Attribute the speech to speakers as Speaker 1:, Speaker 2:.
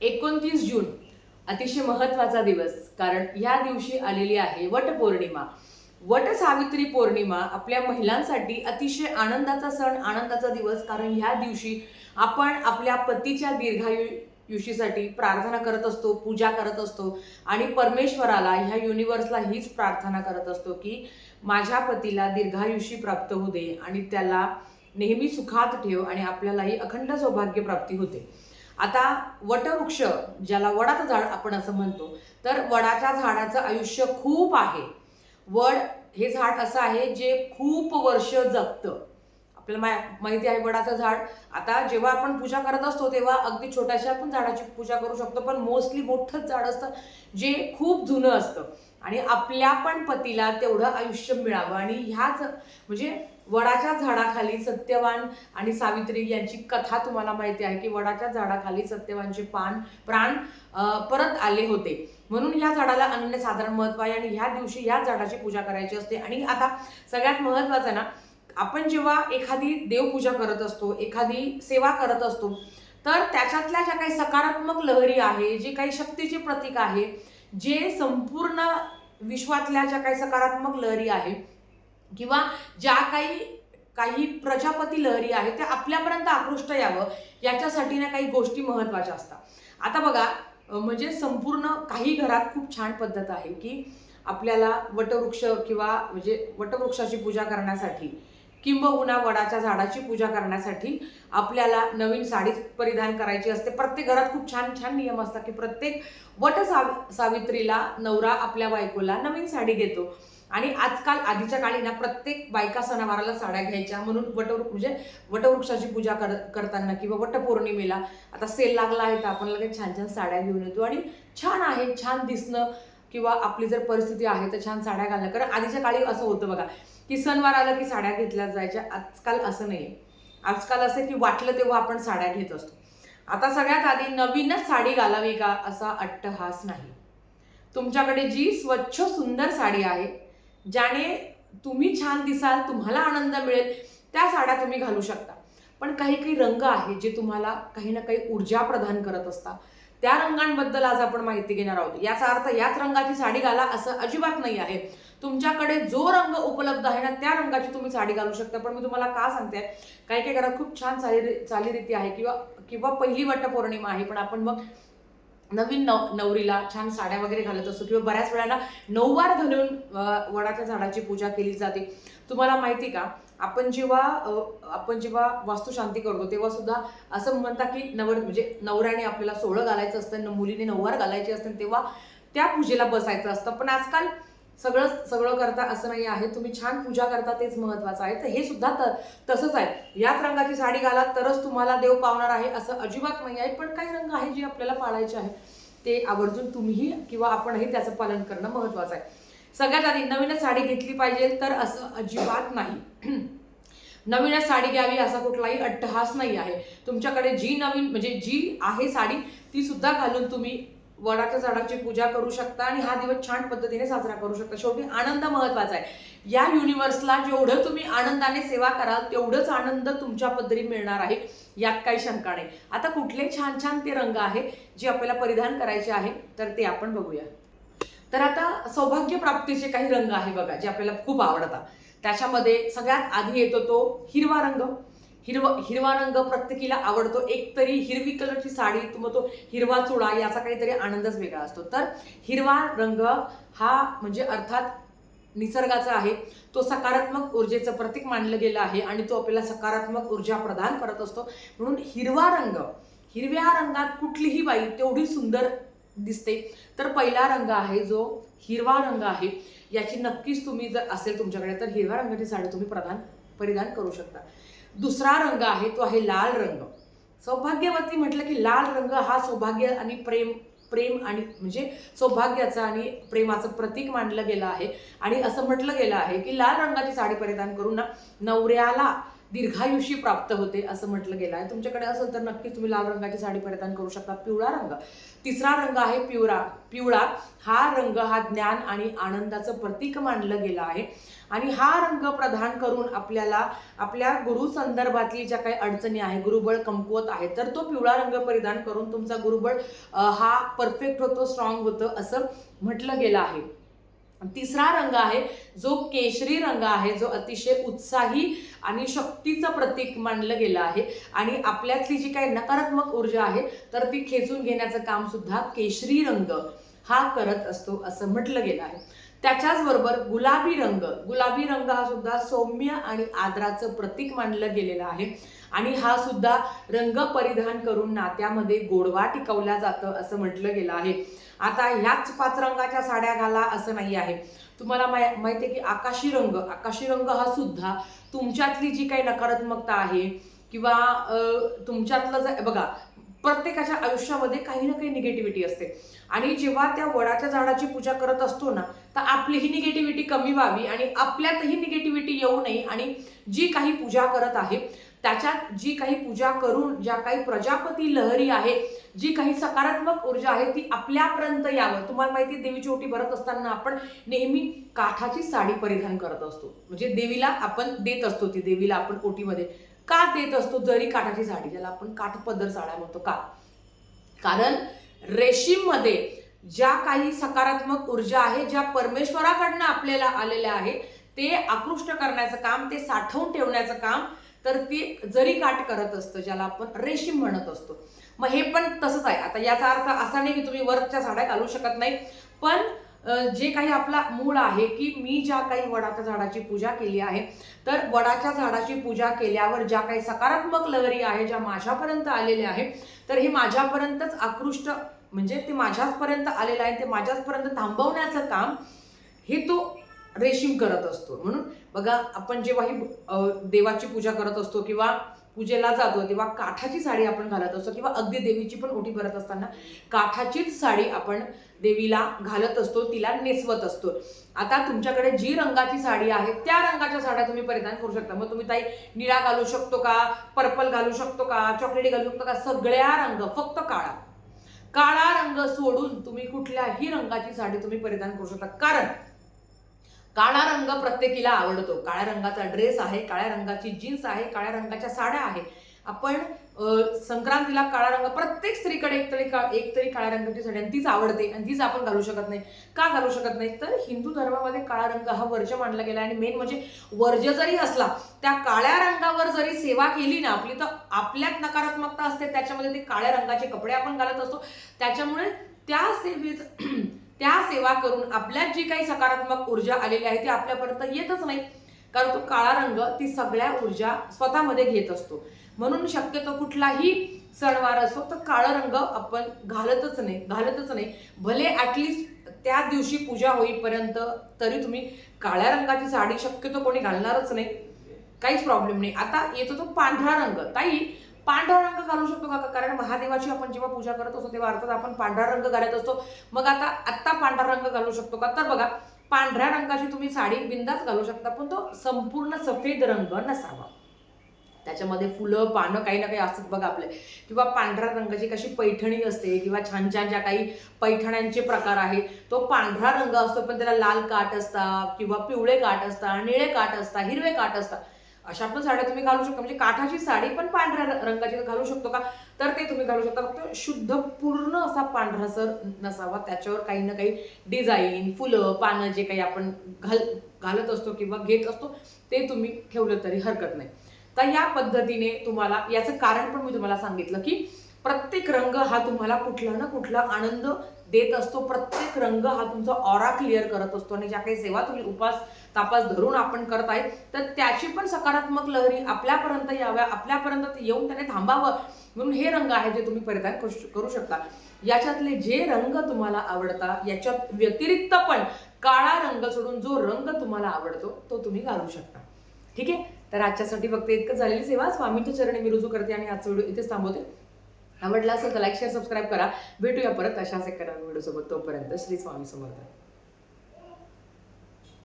Speaker 1: 29 जून अतिशय महत्त्वाचा दिवस, कारण ह्या दिवशी आलेली आहे वटपौर्णिमा. वटसावित्री पौर्णिमा आपल्या महिलांसाठी अतिशय आनंदाचा सण, आनंदाचा दिवस. कारण ह्या दिवशी आपण आपल्या पतीच्या दीर्घायुष्यासाठी प्रार्थना करत असतो, पूजा करत असतो आणि परमेश्वराला, ह्या युनिवर्सला हीच प्रार्थना करत असतो की माझ्या पतीला दीर्घायुष्य प्राप्त होऊ दे आणि त्याला नेहमी सुखात ठेव आणि आपल्यालाही अखंड सौभाग्य प्राप्ती होते. आता वटवृक्ष, ज्याला वडाचं झाड आपण असं म्हणतो, तर वडाच्या झाडाचं आयुष्य खूप आहे. वड हे झाड असं आहे जे खूप वर्ष जगतं. आपल्याला माहिती आहे वडाचं झाड. आता जेव्हा आपण पूजा करत असतो तेव्हा अगदी छोट्याशा पण झाडाची पूजा करू शकतो, पण मोस्टली मोठंच झाड असतं जे खूप जुनं असतं आणि आपल्या पण पतीला तेवढं आयुष्य मिळावं. आणि ह्याच म्हणजे वडाच्या झाडाखाली सत्यवान आणि सावित्री यांची कथा तुम्हाला माहिती आहे की वडाच्या झाडाखाली सत्यवानचे प्राण परत आले होते, म्हणून या झाडाला अनन्यसाधारण महत्व आहे आणि ह्या दिवशी या झाडाची पूजा करायची असते. आणि आता सगळ्यात महत्त्वाचं ना, आपण जेव्हा एखादी देवपूजा करत असतो, एखादी सेवा करत असतो, तर त्याच्यातल्या ज्या काही सकारात्मक लहरी आहे, जे काही शक्तीचे प्रतीक आहे, जे संपूर्ण विश्वातल्या ज्या काही सकारात्मक लहरी आहे किंवा ज्या काही प्रजापती लहरी आहेत त्या आपल्यापर्यंत आकृष्ट यावं, याच्यासाठी ना काही गोष्टी महत्त्वाच्या असतात. आता बघा, म्हणजे संपूर्ण काही घरात खूप छान पद्धत आहे की आपल्याला वटवृक्ष किंवा म्हणजे वटवृक्षाची पूजा करण्यासाठी किंबहुना वडाच्या झाडाची पूजा करण्यासाठी आपल्याला नवीन साडी परिधान करायची असते. प्रत्येक घरात खूप छान छान नियम असतात की प्रत्येक सावित्रीला नवरा आपल्या बायकोला नवीन साडी घेतो. आणि आजकाल, आधीच्या काळी ना प्रत्येक बायका सणावाराला साड्या घ्यायच्या, म्हणून वटवृक्षाची पूजा करताना किंवा वटपौर्णिमेला आता सेल लागला आहे तर आपण लगेच छान छान साड्या घेऊन येतो आणि छान आहे, छान दिसणं किंवा आपली जर परिस्थिती आहे तर छान साड्या घालणं. कारण आधीच्या काळी असं होतं बघा की सणवार आलं की साड्या घेतल्या जायच्या. आजकाल असं नाहीये. आजकाल असं की वाटलं तेव्हा आपण साड्या घेत असतो. आता सगळ्यात आधी नवीनच साडी घालावी का असा अट्टहास नाही. तुमच्याकडे जी स्वच्छ सुंदर साडी आहे, ज्याने तुम्ही छान दिसाल, तुम्हाला आनंद मिळेल, त्या साड्या तुम्ही घालू शकता. पण काही काही रंग आहे जे तुम्हाला काही ना काही ऊर्जा प्रदान करत असतात. त्या रंगांबद्दल आज आपण माहिती घेणार आहोत. याचा अर्थ याच रंगाची साडी घाला असं अजिबात नाही आहे. तुमच्याकडे जो रंग उपलब्ध आहे ना, त्या रंगाची तुम्ही साडी घालू शकता. पण मी तुम्हाला का सांगते, काही काही घरात खूप छान चालीरीती आहे किंवा पहिली वटपौर्णिमा आहे, पण आपण मग नवीन नवरीला छान साड्या वगैरे घालत असतो किंवा बऱ्याच वेळाला नऊवार घालून वडाच्या झाडाची पूजा केली जाते. तुम्हाला माहिती का, आपण जेव्हा वास्तुशांती करतो तेव्हा सुद्धा असं म्हणतात की म्हणजे नवऱ्याने आपल्याला सोहळं घालायचं असतं, मुलीने नऊवार घालायची असते, तेव्हा त्या पूजेला बसायचं असतं. पण आजकाल सगळं करता असं नाही आहे. तुम्ही छान पूजा करता तेच महत्वाचं आहे. तर हे सुद्धा तसंच आहे. याच रंगाची साडी घाला तरच तुम्हाला देव पावणार आहे असं अजिबात नाही आहे. पण काही रंग आहे जे आपल्याला पाळायचे आहे, ते आवर्जून तुम्हीही किंवा आपणही त्याचं पालन करणं महत्वाचं आहे. सगळ्यात आधी नवीनच साडी घेतली पाहिजे तर असं अजिबात नाही. नवीनच साडी घ्यावी असा कुठलाही अट्टहास नाही आहे. तुमच्याकडे जी नवीन म्हणजे जी आहे साडी ती सुद्धा घालून तुम्ही वडाच्या झाडाची पूजा करू शकता आणि हा दिवस छान पद्धतीने साजरा करू शकता. शेवटी आनंद महत्वाचा आहे. या युनिवर्सला जेवढं तुम्ही आनंदाने सेवा कराल तेवढंच आनंद तुमच्या पदरी मिळणार आहे, यात काही शंका नाही. आता कुठले छान छान ते रंग आहे जे आपल्याला परिधान करायचे आहे तर ते आपण बघूया. तर आता सौभाग्य प्राप्तीचे काही रंग आहे बघा जे आपल्याला खूप आवडतात. त्याच्यामध्ये सगळ्यात आधी येतो तो हिरवा रंग. हिरवा रंग प्रत्येकीला आवडतो. एक तरी हिरवी कलरची साडी, मग तो हिरवा चुडा, याचा काहीतरी आनंदच वेगळा असतो. तर हिरवा रंग हा म्हणजे अर्थात निसर्गाचा आहे. तो सकारात्मक ऊर्जेचं प्रतीक मानलं गेलं आहे आणि तो आपल्याला सकारात्मक ऊर्जा प्रदान करत असतो. म्हणून हिरव्या रंगात कुठलीही बाई तेवढी सुंदर दिसते. तर पहिला रंग आहे जो हिरवा रंग आहे, याची नक्कीच तुम्ही जर असेल तुमच्याकडे तर हिरव्या रंगाची साडी तुम्ही परिधान करू शकता. दुसरा रंग आहे तो आहे लाल रंग. सौभाग्यवती म्हटलं की लाल रंग हा सौभाग्य आणि प्रेम आणि म्हणजे सौभाग्याचं आणि प्रेमाचं प्रतीक मानलं गेलं आहे. आणि असं म्हटलं गेलं आहे की लाल रंगाची साडी परिधान करून ना, नवऱ्याला दीर्घायुष्य प्राप्त होते असं म्हटलं गेलं आहे. तुमच्याकडे असेल तर नक्कीच तुम्ही लाल रंगाची साडी परिधान करू शकता. पिवळा रंग, तिसरा रंग आहे पिवळा. हा रंग हा ज्ञान आणि आनंदाचं प्रतीक मानलं गेलं आहे आणि हा रंग प्रदान करून आपल्याला आपल्या गुरु संदर्भातली ज्या काही अडचणी आहे, गुरुबळ कमकुवत आहे, तर तो पिवळा रंग परिधान करून तुमचा गुरुबळ हा परफेक्ट होतो, स्ट्रॉंग होतं असं म्हटलं गेलं आहे. तिसरा रंग आहे जो केशरी रंग आहे, जो अतिशय उत्साही आणि शक्तीचं प्रतीक मानलं गेलं आहे आणि आपल्यातली जी काही नकारात्मक ऊर्जा आहे तर ती खेचून घेण्याचं काम सुद्धा केशरी रंग हा करत असतो असं म्हटलं गेलं आहे. त्याच्याच बरोबर गुलाबी रंग हा सुद्धा सौम्य आणि आदराचं प्रतीक मानलं गेलेलं आहे आणि हा सुद्धा रंग परिधान करून नात्यामध्ये गोडवा टिकवला जातं असं म्हटलं गेलं आहे. आता ह्याच 5 रंगाच्या साड्या घाला असं नाही आहे. तुम्हाला माहिती आहे की आकाशी रंग हा सुद्धा तुमच्यातली जी काही नकारात्मकता आहे किंवा तुमच्यातलं बघा, प्रत्येकाच्या आयुष्यामध्ये काही ना काही निगेटिव्हिटी असते आणि जेव्हा त्या वडाच्या झाडाची पूजा करत असतो ना, तर आपली ही निगेटिव्हिटी कमी व्हावी आणि आपल्यातही निगेटिव्हिटी येऊ नये आणि जी काही पूजा करत आहे त्याच्यात जी काही पूजा करून ज्या काही प्रजापती लहरी आहे, जी काही सकारात्मक ऊर्जा आहे ती आपल्यापर्यंत यावं. तुम्हाला माहिती आहे देवीची ओटी भरत असताना आपण नेहमी काठाची साडी परिधान करत असतो, म्हणजे देवीला आपण देत असतो, ती देवीला आपण ओटीमध्ये का देत असतो, जरी काठाची साडी, ज्याला आपण काठपदर साड्या म्हणतो. का? कारण रेशीम मध्ये ज्या काही सकारात्मक ऊर्जा आहे, ज्या परमेश्वराकडनं आपल्याला आलेल्या आहे, ते आकृष्ट करण्याचं काम, ते साठवून ठेवण्याचं काम तर ती जरी काठ करत असतं, ज्याला आपण रेशीम म्हणत असतो. मग हे पण तसंच आहे. आता याचा अर्थ असा नाही की तुम्ही वर्कच्या साड्या घालू शकत नाही, पण जे काही आपला मूळ आहे की मी ज्या काही वडाच्या झाडाची पूजा केली आहे, तर वडाच्या झाडाची पूजा केल्यावर ज्या काही सकारात्मक लहरी आहे, ज्या माझ्यापर्यंत आलेल्या आहे, तर हे माझ्यापर्यंतच आकृष्ट, म्हणजे ते माझ्याचपर्यंत आलेलं आहे, ते माझ्याचपर्यंत थांबवण्याचं काम हे तो रेशीम करत असतो. म्हणून बघा, आपण जेव्हा ही देवाची पूजा करत असतो किंवा पूजेला जातो तेव्हा काठाची साडी आपण घालत असतो किंवा अगदी देवीची पण ओटी भरत असताना काठाचीच साडी आपण देवीला घालत असतो, तिला नेसवत असतो. आता तुमच्याकडे जी रंगाची साडी आहे त्या रंगाच्या साड्या तुम्ही परिधान करू शकता. मग तुम्ही ताई निळा घालू शकतो का, पर्पल घालू शकतो का, चॉकलेटी घालू शकतो का, सगळ्या रंग, फक्त काळा रंग सोडून तुम्ही कुठल्याही रंगाची साडी तुम्ही परिधान करू शकता. कारण काळा रंग प्रत्येकीला आवडतो. काळ्या रंगाचा ड्रेस आहे, काळ्या रंगाची जीन्स आहे, काळ्या रंगाच्या साड्या आहे. आपण संक्रांतीला काळा रंग, प्रत्येक स्त्रीकडे एक तरी काळ्या रंगाची साडी आणि तीच आवडते आणि तीच आपण घालू शकत नाही. का घालू शकत नाही? तर हिंदू धर्मामध्ये काळा रंग हा वर्ज्य मानला गेला आणि मेन म्हणजे वर्ज्य जरी असला, त्या काळ्या रंगावर जरी सेवा केली ना आपली, तर आपल्यात नकारात्मकता असते, त्याच्यामध्ये ते काळ्या रंगाचे कपडे आपण घालत असतो. त्याच्यामुळे त्या सेवा करून आपल्यात जी काही सकारात्मक ऊर्जा आलेली आहे ती आपल्यापर्यंत येतच नाही, कारण तो काळा रंग ती सगळ्या ऊर्जा स्वतःमध्ये घेत असतो. म्हणून शक्यतो कुठलाही सणवार असो तर काळा रंग आपण घालतच नाही. भले ऍटलिस्ट त्या दिवशी पूजा होईपर्यंत तरी तुम्ही काळ्या रंगाची साडी शक्यतो कोणी घालणारच नाही, काहीच प्रॉब्लेम नाही. आता येतो तो पांढरा रंग. ताई पांढरा रंग घालू शकतो का? कारण महादेवाची आपण जेव्हा पूजा करत असतो तेव्हा अर्थात आपण पांढरा रंग घालत असतो. मग आता पांढरा रंग घालू शकतो का? तर बघा, पांढऱ्या रंगाची तुम्ही साडी बिंदाच घालू शकता, पण तो संपूर्ण सफेद रंग नसावा. त्याच्यामध्ये फुलं पानं काही ना काही असतात बघा आपले, किंवा पांढऱ्या रंगाची कशी पैठणी असते किंवा छान छान ज्या काही पैठण्यांचे प्रकार आहे, तो पांढरा रंग असतो, पण त्याला लाल काठ असतात किंवा पिवळे काठ असतात, निळे काठ असतात, हिरवे काठ असतात. अशा पण साड्या तुम्ही घालू शकता. म्हणजे काठाची साडी पण पांढऱ्या रंगाची घालू शकतो का? तर ते तुम्ही घालू शकता. फक्त शुद्ध पूर्ण असा पांढरासर नसावा, त्याच्यावर काही ना काही डिझाईन, फुलं, पानं जे काही आपण घालत असतो किंवा घेत असतो ते तुम्ही ठेवलं तरी हरकत नाही. तर या पद्धतीने तुम्हाला याचं कारण पण मी तुम्हाला सांगितलं की प्रत्येक रंग हा तुम्हाला कुठला ना कुठला आनंद देत असतो. प्रत्येक रंग हा तुमचा ऑरा क्लिअर करत असतो आणि ज्या काही सेवा तुम्ही उपास तापास धरून आपण करत आहे तर त्याची पण सकारात्मक लहरी आपल्यापर्यंत याव्या, आपल्यापर्यंत येऊन त्याने थांबावं, म्हणून हे रंग आहे जे तुम्ही परिधान करू शकता. याच्यातले जे रंग तुम्हाला आवडतात याच्यात व्यतिरिक्त पण काळा रंग सोडून जो रंग तुम्हाला आवडतो तो तुम्ही घालू शकता. ठीक आहे, तर आजच्यासाठी फक्त इतकं झालेली सेवा स्वामींच्या चरणी मी रुजू करते आणि आजचा व्हिडिओ इथेच थांबवते. आवडला असेल तर लाईक शेअर सबस्क्राईब करा. भेटूया परत अशाच एका व्हिडिओ सोबत. तोपर्यंत श्री स्वामी समर्थ.